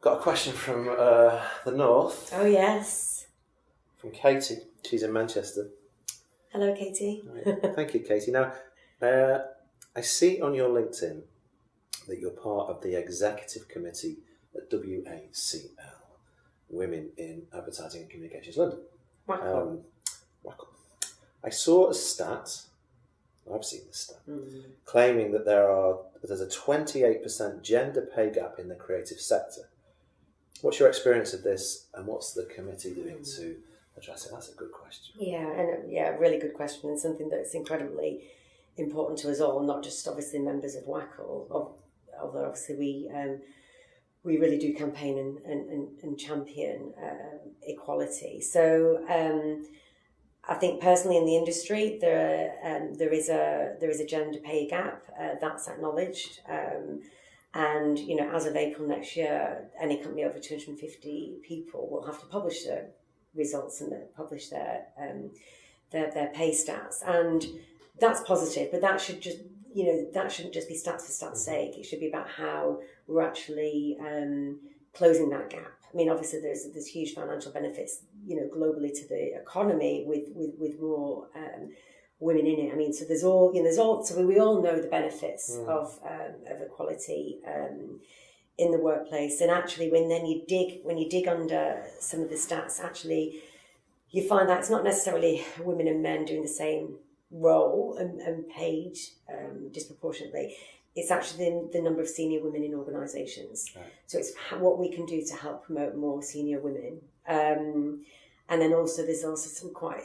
Got a question from the north. Oh, yes. From Katie. She's in Manchester. Hello, Katie. Right. Thank you, Katie. Now, I see on your LinkedIn that you're part of the executive committee at WACL, Women in Advertising and Communications London. WAC. I saw a stat, I've seen this stat, claiming that there's a 28% gender pay gap in the creative sector. What's your experience of this, and what's the committee doing to address it? That's a good question. Yeah, really good question, and something that's incredibly important to us all, not just obviously members of WAC, although obviously we really do campaign and champion equality. So I think personally in the industry there is a gender pay gap that's acknowledged. And, you know, as of April next year, any company over 250 people will have to publish their results and publish their pay stats. And that's positive, but that should just, you know, that shouldn't just be stats for stats' sake. It should be about how we're actually closing that gap. I mean, obviously there's huge financial benefits, you know, globally to the economy with more women in it. I mean, so so we all know the benefits of equality in the workplace. And actually, when you dig under some of the stats, actually, you find that it's not necessarily women and men doing the same role and paid disproportionately. It's actually the number of senior women in organisations. Right. So it's what we can do to help promote more senior women. And then also there's also some quite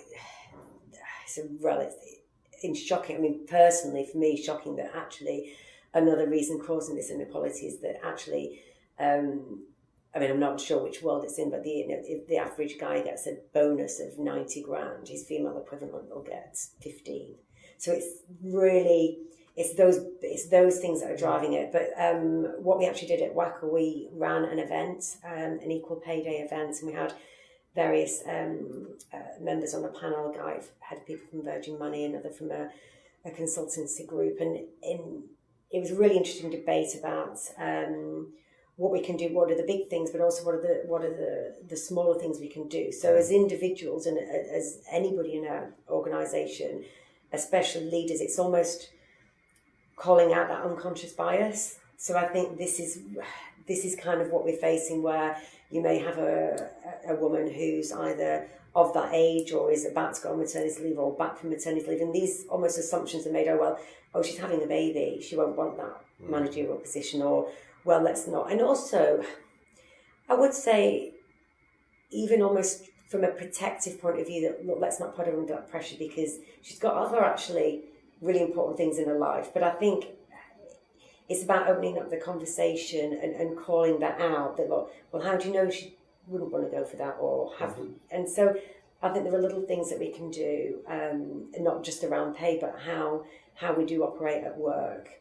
shocking. I mean, personally, for me, shocking that actually another reason causing this inequality is that actually, I mean, I'm not sure which world it's in, but if the average guy gets a bonus of 90 grand, his female equivalent will get 15. So it's really, it's those things that are driving it. But what we actually did at WAC, we ran an event, an equal pay day event, and we had various members on the panel. I had people from Virgin Money, another from a consultancy group, and it was a really interesting debate about what we can do, what are the big things, but also what are the smaller things we can do. So as individuals and as anybody in an organisation, especially leaders, it's almost calling out that unconscious bias. So I think this is kind of what we're facing, where you may have a woman who's either of that age or is about to go on maternity leave or back from maternity leave, and these almost assumptions are made, she's having a baby, she won't want that managerial position, or, well, let's not. And also, I would say, even almost from a protective point of view, that, look, let's not put her under that pressure, because she's got other actually really important things in her life. But I think it's about opening up the conversation and calling that out, that, look, well, how do you know she wouldn't want to go for that, or have... And so I think there are little things that we can do, not just around pay, but how we do operate at work.